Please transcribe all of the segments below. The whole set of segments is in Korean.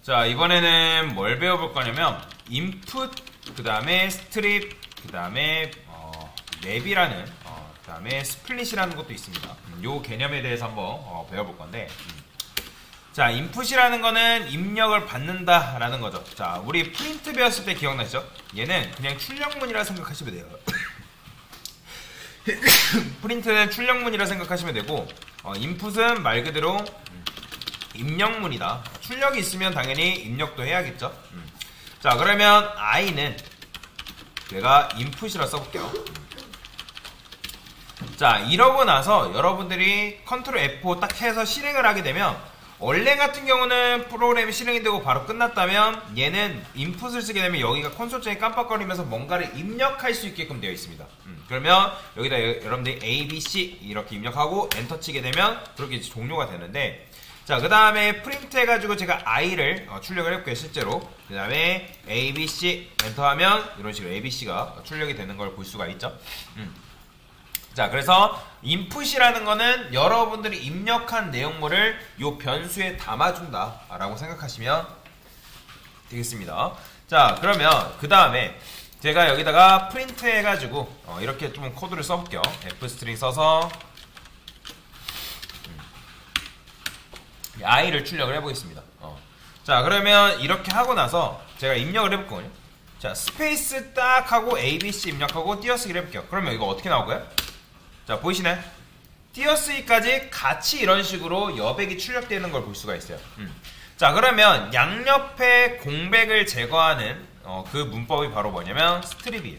자, 이번에는 뭘 배워볼 거냐면 input, 그 다음에 strip, 그 다음에 맵이라는 그 다음에 스플릿이라는 것도 있습니다. 요 개념에 대해서 한번 배워볼 건데, 자, input이라는 거는 입력을 받는다 라는 거죠. 자, 우리 프린트 배웠을 때 기억나시죠? 얘는 그냥 출력문이라 생각하시면 돼요. 프린트는 출력문이라 생각하시면 되고, input은 말 그대로 입력문이다. 출력이 있으면 당연히 입력도 해야겠죠. 자, 그러면 i는 내가 input이라 써볼게요. 자, 이러고 나서 여러분들이 컨트롤 F5 딱 해서 실행을 하게 되면, 원래 같은 경우는 프로그램이 실행이 되고 바로 끝났다면 얘는 인풋을 쓰게 되면 여기가 콘솔창이 깜빡거리면서 뭔가를 입력할 수 있게끔 되어 있습니다. 그러면 여기다 여러분들이 A, B, C 이렇게 입력하고 엔터 치게 되면 그렇게 이제 종료가 되는데, 자, 그 다음에 프린트 해가지고 제가 i를 출력을 해볼게요, 실제로. 그 다음에 A, B, C 엔터하면 이런 식으로 A, B, C가 출력이 되는 걸 볼 수가 있죠. 자, 그래서 input이라는 거는 여러분들이 입력한 내용물을 요 변수에 담아준다 라고 생각하시면 되겠습니다. 자, 그러면 그 다음에 제가 여기다가 프린트 해가지고 이렇게 좀 코드를 써볼게요. fstring 써서 i를 출력을 해보겠습니다. 자, 그러면 이렇게 하고 나서 제가 입력을 해볼 거거든요. 자, 스페이스 딱 하고 ABC 입력하고 띄어쓰기를 해볼게요. 그러면 이거 어떻게 나오고요? 자, 보이시나요? 띄어쓰기까지 같이 이런 식으로 여백이 출력되는 걸 볼 수가 있어요. 자, 그러면 양옆에 공백을 제거하는 그 문법이 바로 뭐냐면 스트립이에요.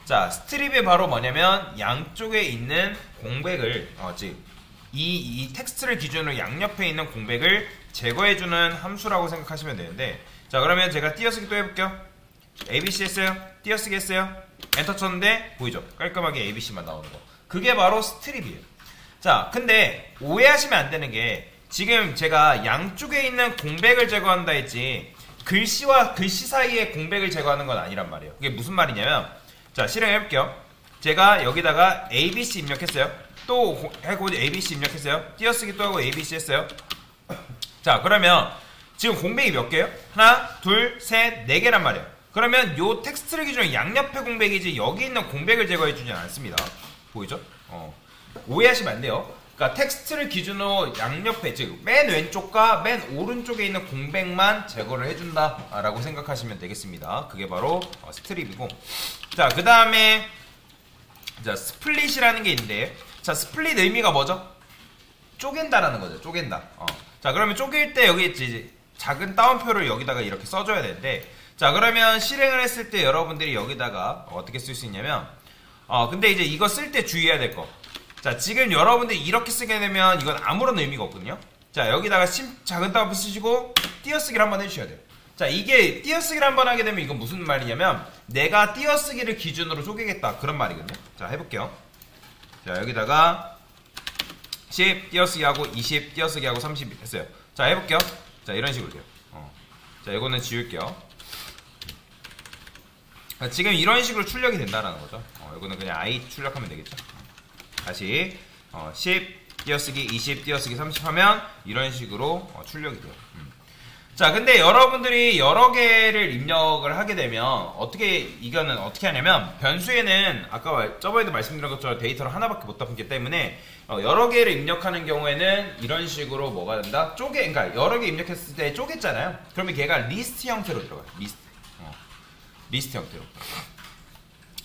자, 스트립이 바로 뭐냐면 양쪽에 있는 공백을 즉 이 텍스트를 기준으로 양옆에 있는 공백을 제거해주는 함수라고 생각하시면 되는데, 자, 그러면 제가 띄어쓰기 또 해볼게요. ABC 했어요. 띄어쓰기 했어요. 엔터 쳤는데 보이죠? 깔끔하게 ABC만 나오는 거. 그게 바로 스트립이에요. 자, 근데 오해하시면 안 되는 게, 지금 제가 양쪽에 있는 공백을 제거한다 했지 글씨와 글씨 사이의 공백을 제거하는 건 아니란 말이에요. 그게 무슨 말이냐면, 자, 실행해볼게요. 제가 여기다가 ABC 입력했어요. 또 하고 ABC 입력했어요. 띄어쓰기 또 하고 ABC 했어요. 자, 그러면 지금 공백이 몇 개예요? 하나, 둘, 셋, 네 개란 말이에요. 그러면 요 텍스트를 기준으로 양옆에 공백이지 여기 있는 공백을 제거해주지 않습니다. 보이죠? 오해하시면 안 돼요. 그러니까 텍스트를 기준으로 양옆에, 즉 맨 왼쪽과 맨 오른쪽에 있는 공백만 제거를 해준다 라고 생각하시면 되겠습니다. 그게 바로 스트립이고, 자, 그 다음에 자, 스플릿이라는 게 있는데, 자, 스플릿 의미가 뭐죠? 쪼갠다라는 거죠. 쪼갠다. 자, 그러면 쪼갤 때 여기 이제 작은 따옴표를 여기다가 이렇게 써줘야 되는데, 자, 그러면 실행을 했을 때 여러분들이 여기다가 어떻게 쓸 수 있냐면, 근데 이제 이거 쓸 때 주의해야 될 거. 자, 지금 여러분들이 이렇게 쓰게 되면 이건 아무런 의미가 없거든요. 자, 여기다가 작은 따옴표 쓰시고 띄어쓰기를 한번 해주셔야 돼요. 자, 이게 띄어쓰기를 한번 하게 되면 이건 무슨 말이냐면, 내가 띄어쓰기를 기준으로 쪼개겠다 그런 말이거든요. 자, 해볼게요. 자, 여기다가 10 띄어쓰기 하고 20 띄어쓰기 하고 30 했어요. 자, 해볼게요. 자, 이런 식으로 돼요. 자, 이거는 지울게요. 지금 이런 식으로 출력이 된다는 거죠. 이거는 그냥 i 출력하면 되겠죠. 다시 10 띄어쓰기 20 띄어쓰기 30 하면 이런 식으로 출력이 돼요. 자, 근데 여러분들이 여러 개를 입력을 하게 되면 이거는 어떻게 하냐면, 변수에는 아까 저번에도 말씀드린 것처럼 데이터를 하나밖에 못 담기 때문에 여러 개를 입력하는 경우에는 이런 식으로 뭐가 된다? 그러니까 여러 개 입력했을 때 쪼갰잖아요. 그러면 걔가 리스트 형태로 들어가요. 리스트 형태로.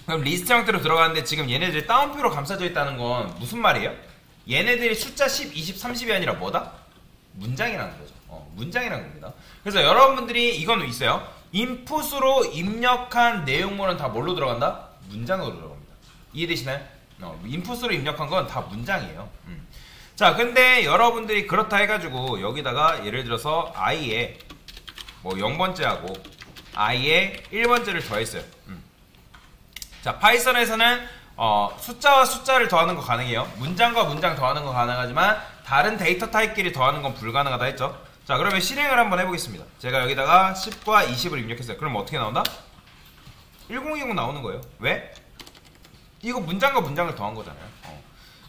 그럼 리스트 형태로 들어가는데, 지금 얘네들이 따옴표로 감싸져 있다는 건 무슨 말이에요? 얘네들이 숫자 10, 20, 30이 아니라 뭐다? 문장이라는 거죠. 문장이라는 겁니다. 그래서 여러분들이 이건 있어요. 인풋으로 입력한 내용물은 다 뭘로 들어간다? 문장으로 들어갑니다. 이해되시나요? 인풋으로 입력한 건 다 문장이에요. 자, 근데 여러분들이 그렇다 해가지고 여기다가 예를 들어서 i에 뭐 0번째하고 i에 1번째를 더했어요. 자, 파이썬에서는 숫자와 숫자를 더하는 거 가능해요. 문장과 문장 더하는 거 가능하지만 다른 데이터 타입끼리 더하는 건 불가능하다 했죠. 자, 그러면 실행을 한번 해보겠습니다. 제가 여기다가 10과 20을 입력했어요. 그럼 어떻게 나온다? 1020 나오는 거예요. 왜? 이거 문장과 문장을 더한 거잖아요.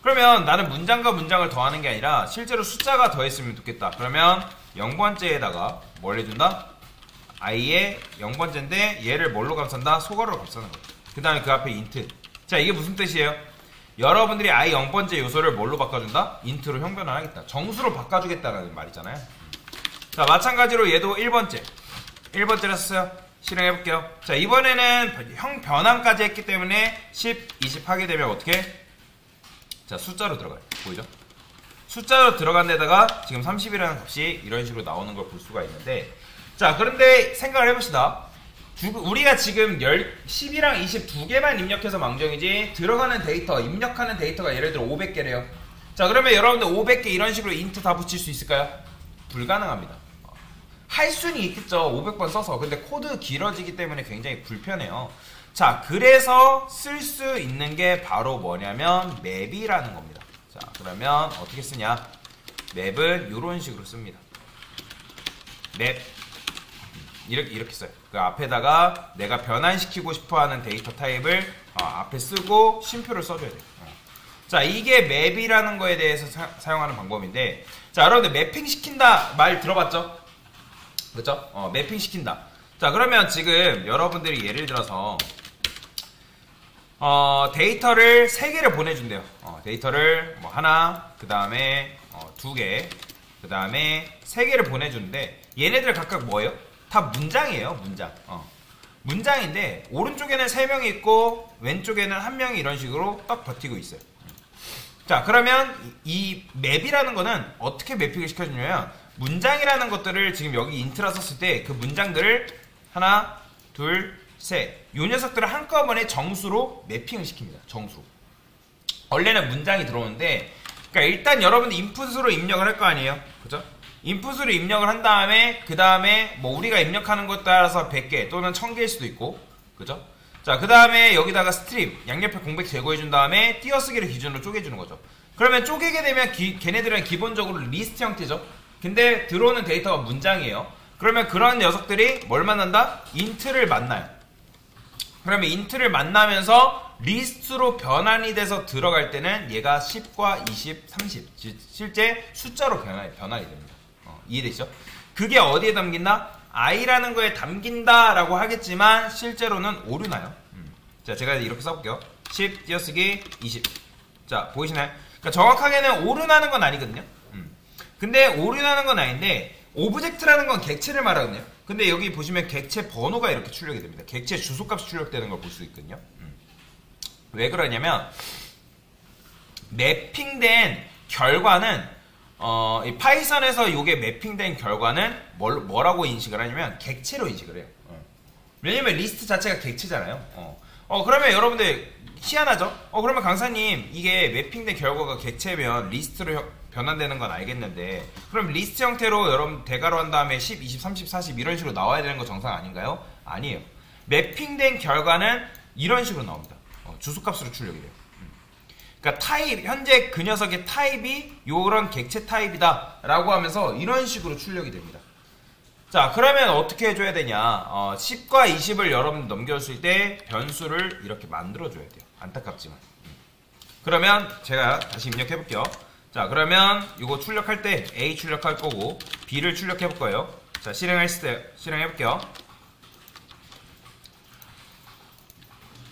그러면 나는 문장과 문장을 더하는 게 아니라 실제로 숫자가 더했으면 좋겠다. 그러면 0번째에다가 뭘 해준다? i의 0번째인데 얘를 뭘로 감싼다? 소괄호로 감싸는 거예요. 그 다음에 그 앞에 인트. 자, 이게 무슨 뜻이에요? 여러분들이 i 0번째 요소를 뭘로 바꿔준다? 인트로 형변환하겠다. 정수로 바꿔주겠다는 말이잖아요. 자, 마찬가지로 얘도 1번째를 했어요. 실행해볼게요. 자, 이번에는 형 변환까지 했기 때문에 10, 20 하게 되면 어떻게? 자, 숫자로 들어가요. 보이죠? 숫자로 들어간 데다가 지금 30이라는 값이 이런 식으로 나오는 걸 볼 수가 있는데, 자, 그런데 생각을 해봅시다. 우리가 지금 10이랑 20 두 개만 입력해서 망정이지, 들어가는 데이터, 입력하는 데이터가 예를 들어 500개래요. 자, 그러면 여러분들 500개 이런 식으로 인트 다 붙일 수 있을까요? 불가능합니다. 할 수는 있겠죠. 500번 써서. 근데 코드 길어지기 때문에 굉장히 불편해요. 자, 그래서 쓸 수 있는 게 바로 뭐냐면 맵이라는 겁니다. 자, 그러면 어떻게 쓰냐? 맵은 이런 식으로 씁니다. 맵 이렇게 써요. 그 앞에다가 내가 변환시키고 싶어하는 데이터 타입을 앞에 쓰고 쉼표를 써줘야 돼요. 자, 이게 맵이라는 거에 대해서 사용하는 방법인데, 자, 여러분들 매핑 시킨다 말 들어봤죠? 그쵸? 매핑 시킨다. 자, 그러면 지금 여러분들이 예를 들어서 데이터를 3개를 보내준대요. 데이터를 뭐 하나, 그 다음에 2개, 그 다음에 3개를 보내주는데, 얘네들 각각 뭐예요? 다 문장이에요. 문장. 문장인데 오른쪽에는 3명이 있고 왼쪽에는 1명이 이런 식으로 딱 버티고 있어요. 자, 그러면 이 맵이라는 거는 어떻게 매핑을 시켜주냐면, 문장이라는 것들을 지금 여기 인트라 썼을 때 그 문장들을 하나, 둘, 셋, 요 녀석들을 한꺼번에 정수로 매핑을 시킵니다. 정수로. 원래는 문장이 들어오는데, 그러니까 일단 여러분들 인풋으로 입력을 할 거 아니에요. 그죠? 인풋으로 입력을 한 다음에, 그 다음에 뭐 우리가 입력하는 것에 따라서 100개 또는 1000개일 수도 있고, 그죠? 자, 그 다음에 여기다가 스트립, 양옆에 공백 제거해준 다음에 띄어쓰기를 기준으로 쪼개주는 거죠. 그러면 쪼개게 되면 걔네들은 기본적으로 리스트 형태죠. 근데 들어오는 데이터가 문장이에요. 그러면 그런 녀석들이 뭘 만난다? 인트를 만나요. 그러면 인트를 만나면서 리스트로 변환이 돼서 들어갈 때는 얘가 10과 20, 30 실제 숫자로 변환이 됩니다. 이해되시죠? 그게 어디에 담긴다? i라는 거에 담긴다라고 하겠지만 실제로는 오류나요. 자, 제가 이렇게 써볼게요. 10 띄어쓰기 20. 자, 보이시나요? 그러니까 정확하게는 오류나는 건 아니거든요. 근데 오류나는 건 아닌데, 오브젝트라는 건 객체를 말하거든요. 근데 여기 보시면 객체 번호가 이렇게 출력이 됩니다. 객체 주소값이 출력되는 걸 볼 수 있거든요. 왜 그러냐면 매핑된 결과는 이 파이썬에서 이게 매핑된 결과는 뭐라고 인식을 하냐면 객체로 인식을 해요. 왜냐면 리스트 자체가 객체잖아요. 그러면 여러분들 희한하죠? 그러면 강사님, 이게 매핑된 결과가 객체면 리스트로 변환되는 건 알겠는데, 그럼 리스트 형태로 여러분 대괄호 한 다음에 10, 20, 30, 40 이런 식으로 나와야 되는 거 정상 아닌가요? 아니에요. 매핑된 결과는 이런 식으로 나옵니다. 주소값으로 출력이 돼요. 그러니까 타입, 현재 그 녀석의 타입이 요런 객체 타입이다 라고 하면서 이런 식으로 출력이 됩니다. 자, 그러면 어떻게 해줘야 되냐? 10과 20을 여러분 넘겼을 때 변수를 이렇게 만들어줘야 돼요. 안타깝지만. 그러면 제가 다시 입력해 볼게요. 자, 그러면 이거 출력할 때 A 출력할 거고 B를 출력해 볼 거예요. 자, 실행했을 때 실행해 볼게요.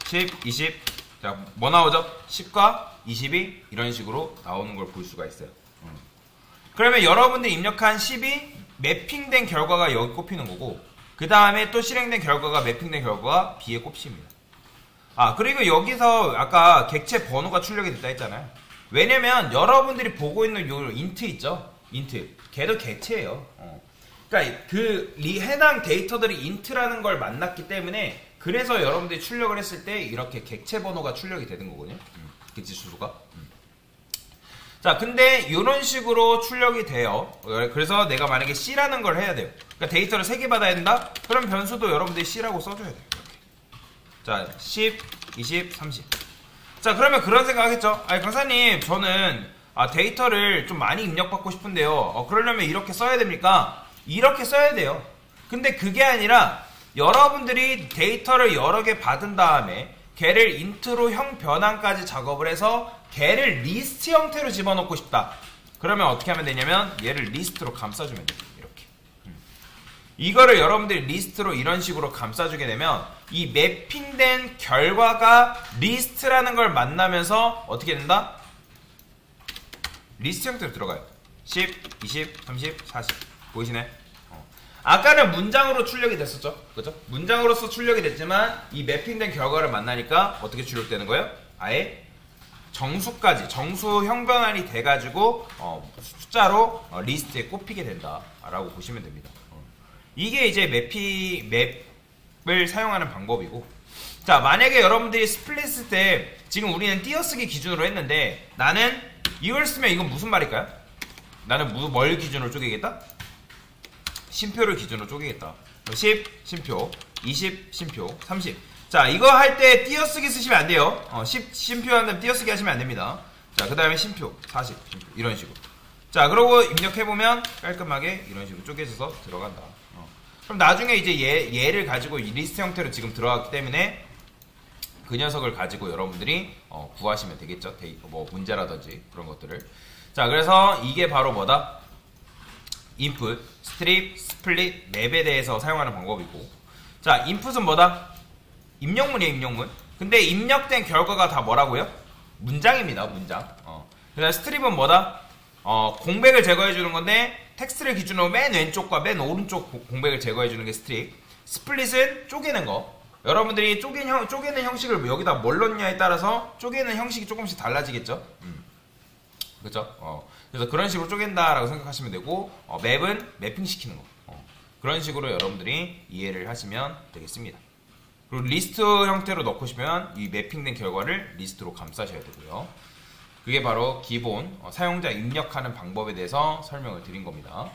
10, 20. 자, 뭐 나오죠? 10과 20이 이런 식으로 나오는 걸 볼 수가 있어요. 그러면 여러분들 입력한 10이 매핑된 결과가 여기 꼽히는 거고, 그 다음에 또 실행된 결과가 매핑된 결과가 B에 꼽힙니다. 그리고 여기서 아까 객체 번호가 출력이 됐다 했잖아요. 왜냐면 여러분들이 보고 있는 요 인트 있죠? 인트. 걔도 객체예요. 그러니까 그 해당 데이터들이 인트라는 걸 만났기 때문에, 그래서 여러분들이 출력을 했을 때 이렇게 객체 번호가 출력이 되는 거거든요. 객체 주소가. 자, 근데 이런 식으로 출력이 돼요. 그래서 내가 만약에 C라는 걸 해야 돼요. 그러니까 데이터를 3개 받아야 된다? 그럼 변수도 여러분들이 C라고 써줘야 돼요. 이렇게. 자, 10, 20, 30. 자, 그러면 그런 생각 하겠죠? 아니, 강사님, 저는 데이터를 좀 많이 입력받고 싶은데요. 그러려면 이렇게 써야 됩니까? 이렇게 써야 돼요. 근데 그게 아니라 여러분들이 데이터를 여러 개 받은 다음에 걔를 인트로 형 변환까지 작업을 해서 걔를 리스트 형태로 집어넣고 싶다. 그러면 어떻게 하면 되냐면 얘를 리스트로 감싸주면 돼요. 이렇게. 이거를 여러분들이 리스트로 이런 식으로 감싸주게 되면 이 매핑된 결과가 리스트라는 걸 만나면서 어떻게 된다? 리스트 형태로 들어가요. 10, 20, 30, 40 보이시네? 아까는 문장으로 출력이 됐었죠? 그죠? 문장으로서 출력이 됐지만 이 매핑된 결과를 만나니까 어떻게 출력되는 거예요? 아예 정수까지 정수 형변환이 돼가지고 숫자로 리스트에 꼽히게 된다라고 보시면 됩니다. 이게 이제 맵을 사용하는 방법이고, 자 만약에 여러분들이 스플릿 때 지금 우리는 띄어쓰기 기준으로 했는데 나는 이걸 쓰면 이건 무슨 말일까요? 나는 뭘 기준으로 쪼개겠다? 심표를 기준으로 쪼개겠다. 10 심표, 20 심표, 30. 자 이거 할 때 띄어쓰기 쓰시면 안 돼요. 10 심표 한 다음에 띄어쓰기 하시면 안 됩니다. 자 그 다음에 심표, 40 심표 이런 식으로. 자 그러고 입력해보면 깔끔하게 이런 식으로 쪼개져서 들어간다. 그럼 나중에 이제 얘를 가지고 이 리스트 형태로 지금 들어갔기 때문에 그 녀석을 가지고 여러분들이 구하시면 되겠죠. 뭐 문제라든지 그런 것들을. 자 그래서 이게 바로 뭐다? 인풋, 스트립, 스플릿, 맵에 대해서 사용하는 방법이고, 자 인풋은 뭐다? 입력문이에요. 입력문. 근데 입력된 결과가 다 뭐라고요? 문장입니다. 문장. 그 다음 스트립은 뭐다? 공백을 제거해주는 건데 텍스트를 기준으로 맨 왼쪽과 맨 오른쪽 공백을 제거해주는 게 스트립. 스플릿은 쪼개는 거. 여러분들이 쪼개는 형식을 여기다 뭘 넣냐에 따라서 쪼개는 형식이 조금씩 달라지겠죠. 그쵸? 그래서 그런 식으로 쪼갠다라고 생각하시면 되고, 맵은 매핑시키는 거. 그런 식으로 여러분들이 이해를 하시면 되겠습니다. 그리고 리스트 형태로 넣고 싶으면 이 매핑된 결과를 리스트로 감싸셔야 되고요. 그게 바로 기본 사용자 입력하는 방법에 대해서 설명을 드린 겁니다.